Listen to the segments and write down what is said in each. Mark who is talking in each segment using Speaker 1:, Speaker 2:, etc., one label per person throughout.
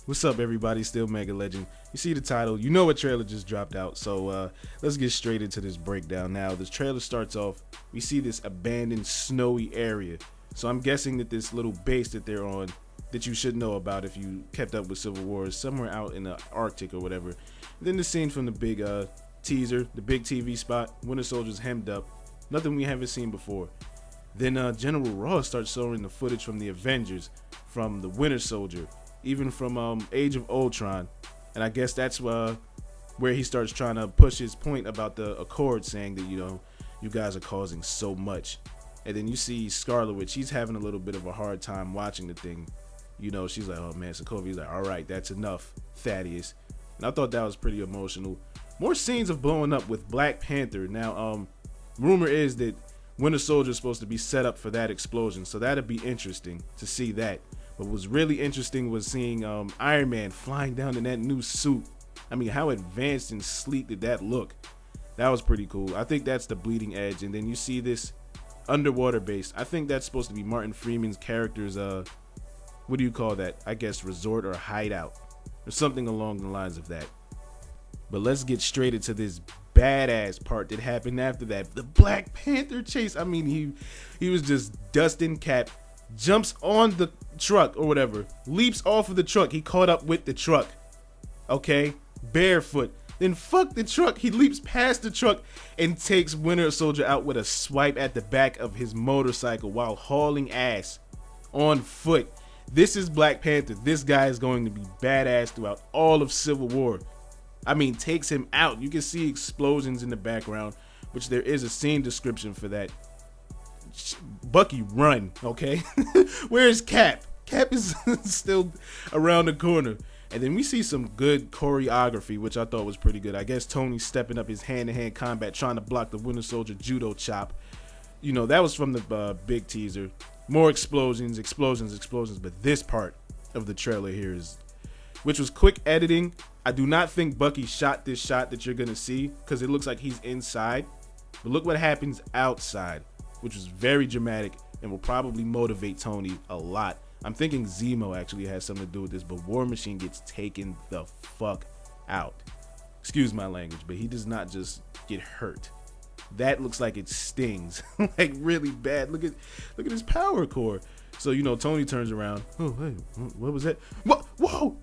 Speaker 1: What's up, everybody? Still Mega Legend. You see the title, you know a trailer just dropped out, so let's get straight into this breakdown. Now, this trailer starts off, we see this abandoned snowy area. So I'm guessing that this little base that they're on, that you should know about if you kept up with Civil War, is somewhere out in the Arctic or whatever. Then the scene from the big teaser, the big TV spot, Winter Soldier's hemmed up, nothing we haven't seen before. Then General Ross starts showing the footage from the Avengers, from the Winter Soldier, even from Age of Ultron, and I guess that's where he starts trying to push his point about the Accord, saying that, you know, you guys are causing so much. And then you see Scarlet Witch, she's having a little bit of a hard time watching the thing. You know, she's like, oh man, Sokovi's like, all right, that's enough, Thaddeus. And I thought that was pretty emotional. More scenes of blowing up with Black Panther. Now, rumor is that Winter Soldier is supposed to be set up for that explosion, so that'd be interesting to see that. What was really interesting was seeing Iron Man flying down in that new suit. I mean, how advanced and sleek did that look? That was pretty cool. I think that's the bleeding edge. And then you see this underwater base. I think that's supposed to be Martin Freeman's character's, what do you call that? I guess resort or hideout or something along the lines of that. But let's get straight into this badass part that happened after that. The Black Panther chase. I mean, he was just dusting Cap, jumps on the truck or whatever, leaps off of the truck. He caught up with the truck, okay, barefoot. Then fuck the truck, he leaps past the truck and takes Winter Soldier out with a swipe at the back of his motorcycle while hauling ass on foot. This is Black Panther. This guy is going to be badass throughout all of Civil War. I mean, takes him out. You can see explosions in the background, which there is a scene description for that. Bucky, run, okay? Where's Cap? Cap is still around the corner. And then we see some good choreography, which I thought was pretty good. I guess Tony stepping up his hand-to-hand combat, trying to block the Winter Soldier judo chop. You know, that was from the big teaser. More explosions. But this part of the trailer here which was quick editing. I do not think Bucky shot this shot that you're going to see, because it looks like he's inside. But look what happens outside, which was very dramatic and will probably motivate Tony a lot. I'm thinking Zemo actually has something to do with this, but War Machine gets taken the fuck out. Excuse my language, but he does not just get hurt. That looks like it stings, like really bad. Look at his power core. So, you know, Tony turns around. Oh, hey, what was that? Whoa,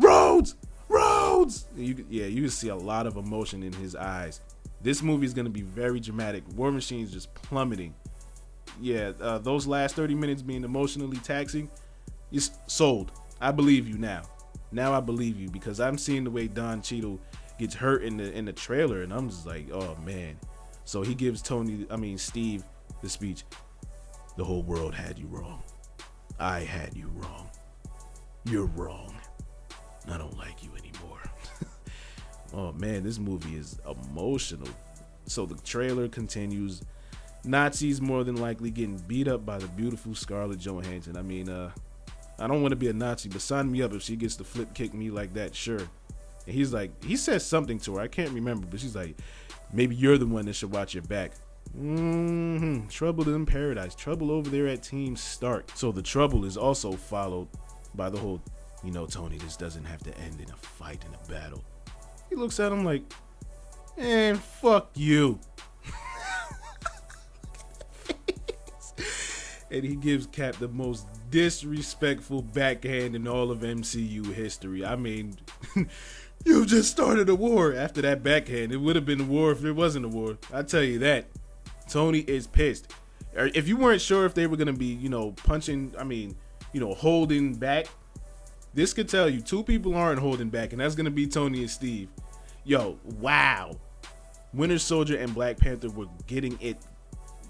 Speaker 1: Rhodes! You can see a lot of emotion in his eyes. This movie is going to be very dramatic. War Machine's just plummeting. Yeah, those last 30 minutes being emotionally taxing, it's sold. I believe you now. Now I believe you, because I'm seeing the way Don Cheadle gets hurt in the trailer, and I'm just like, oh man. So he gives Steve the speech. The whole world had you wrong. I had you wrong. You're wrong. I don't like you anymore. Oh man, this movie is emotional. So the trailer continues. Nazis more than likely getting beat up by the beautiful Scarlett Johansson. I mean, I don't want to be a Nazi, but sign me up if she gets to flip kick me like that, sure. And he's like, he says something to her, I can't remember, but she's like, maybe you're the one that should watch your back. Trouble in paradise. Trouble over there at Team Stark. So the trouble is also followed by the whole, you know, Tony, this doesn't have to end in a fight, in a battle. He looks at him like, man, fuck you. And he gives Cap the most disrespectful backhand in all of MCU history. I mean, you just started a war. After that backhand, it would have been a war if there wasn't a war. I tell you that. Tony is pissed. If you weren't sure if they were going to be, you know, holding back, this could tell you two people aren't holding back, and that's going to be Tony and Steve. Yo, wow. Winter Soldier and Black Panther were getting it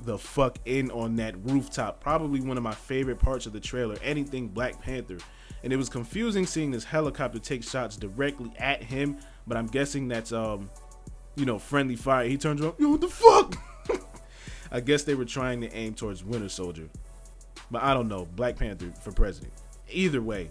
Speaker 1: the fuck in on that rooftop. Probably one of my favorite parts of the trailer. Anything Black Panther. And it was confusing seeing this helicopter take shots directly at him, but I'm guessing that's friendly fire. He turns around, yo, what the fuck? I guess they were trying to aim towards Winter Soldier, but I don't know. Black Panther for president. Either way,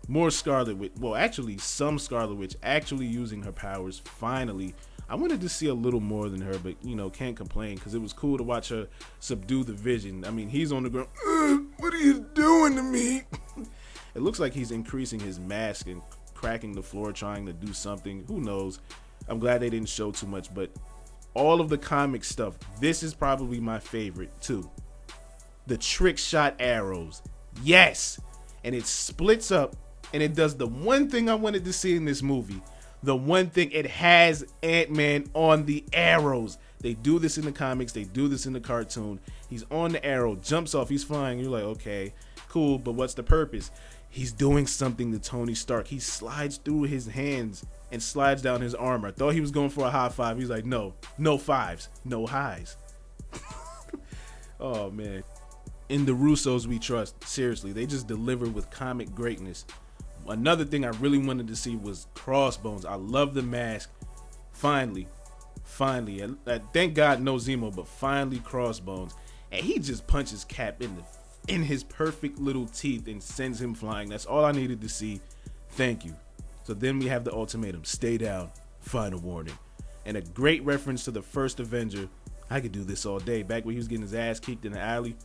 Speaker 1: more Scarlet Witch. Well, actually, some Scarlet Witch actually using her powers. Finally, I wanted to see a little more than her, but you know, can't complain, because it was cool to watch her subdue the Vision. I mean, he's on the ground. What are you doing to me? It looks like he's increasing his mask and cracking the floor trying to do something. Who knows? I'm glad they didn't show too much, but all of the comic stuff, this is probably my favorite too. The trick shot arrows. Yes. And it splits up and it does the one thing I wanted to see in this movie. The one thing, it has Ant-Man on the arrows. They do this in the comics. They do this in the cartoon. He's on the arrow, jumps off, he's flying. You're like, okay, cool, but what's the purpose? He's doing something to Tony Stark. He slides through his hands and slides down his armor. I thought he was going for a high five. He's like, no fives, no highs. Oh, man. In the Russos we trust. Seriously, they just deliver with comic greatness. Another thing I really wanted to see was Crossbones. I love the mask. Finally, thank God no Zemo, but finally Crossbones. And he just punches Cap in his perfect little teeth and sends him flying. That's all I needed to see. Thank you. So then we have the ultimatum. Stay down. Final warning. And a great reference to the first Avenger. I could do this all day. Back when he was getting his ass kicked in the alley.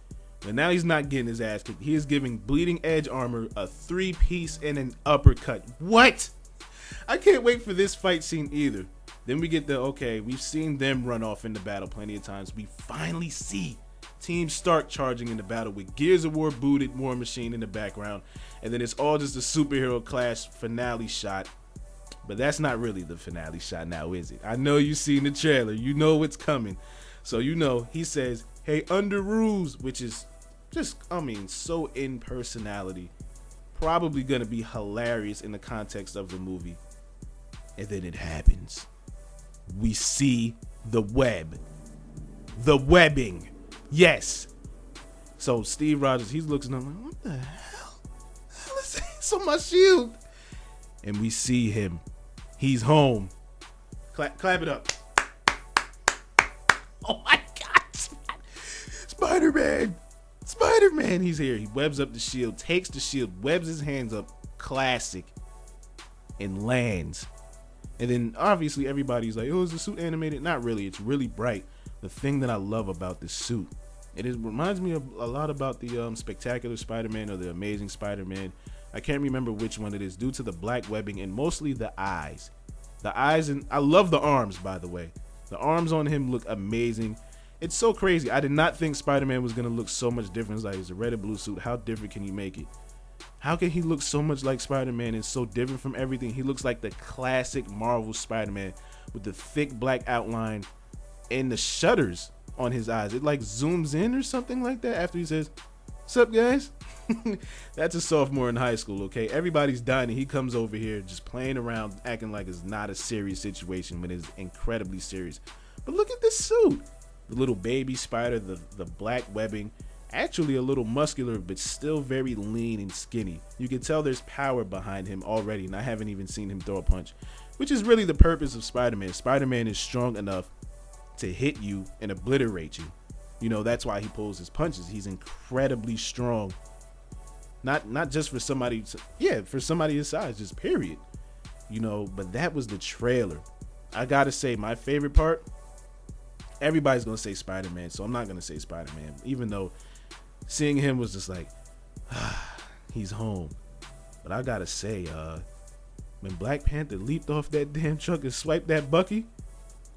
Speaker 1: But now he's not getting his ass kicked. He is giving Bleeding Edge armor a 3-piece and an uppercut. What? I can't wait for this fight scene either. Then we get okay, we've seen them run off in the battle plenty of times. We finally see Team Stark charging in the battle with Gears of War booted War Machine in the background. And then it's all just a superhero clash finale shot. But that's not really the finale shot now, is it? I know you've seen the trailer. You know what's coming. So you know, he says, hey, under rules, which is just, so in personality. Probably going to be hilarious in the context of the movie. And then it happens. We see the web. The webbing. Yes. So Steve Rogers, he's looking up like, what the hell? Is this on my shield? And we see him. He's home. Clap it up. Oh my God. Spider-Man, he's here. He webs up the shield, takes the shield, webs his hands up. Classic. And lands. And then obviously everybody's like, oh, is the suit animated? Not really. It's really bright. The thing that I love about this suit, reminds me of a lot about the Spectacular Spider-Man or the Amazing Spider-Man. I can't remember which one it is, due to the black webbing and mostly the eyes. The eyes, and I love the arms, by the way. The arms on him look amazing. It's so crazy. I did not think Spider-Man was going to look so much different. It's like, it's a red and blue suit. How different can you make it? How can he look so much like Spider-Man and so different from everything? He looks like the classic Marvel Spider-Man with the thick black outline and the shutters on his eyes. It like zooms in or something like that after he says, "What's up, guys?" That's a sophomore in high school, okay? Everybody's dying and he comes over here just playing around, acting like it's not a serious situation when it's incredibly serious. But look at this suit. The little baby spider, the black webbing. Actually a little muscular, but still very lean and skinny. You can tell there's power behind him already, and I haven't even seen him throw a punch, which is really the purpose of Spider-Man. Spider-Man is strong enough to hit you and obliterate you. You know, that's why he pulls his punches. He's incredibly strong. Not just for somebody, for somebody his size, just period. You know, but that was the trailer. I gotta say, my favorite part, everybody's gonna say Spider-Man, so I'm not gonna say Spider-Man, even though seeing him was just like, he's home. But I gotta say, when Black Panther leaped off that damn truck and swiped that Bucky,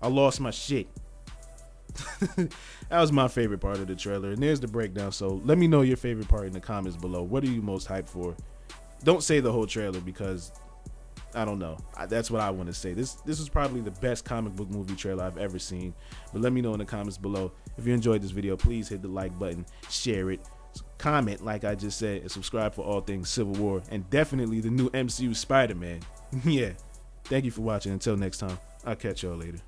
Speaker 1: I lost my shit. That was my favorite part of the trailer, and there's the breakdown. So let me know your favorite part in the comments below. What are you most hyped for? Don't say the whole trailer, because I don't know. That's what I want to say. This is probably the best comic book movie trailer I've ever seen. But let me know in the comments below. If you enjoyed this video, please hit the like button, share it, comment like I just said, and subscribe for all things Civil War, and definitely the new MCU Spider-Man. Yeah. Thank you for watching. Until next time, I'll catch y'all later.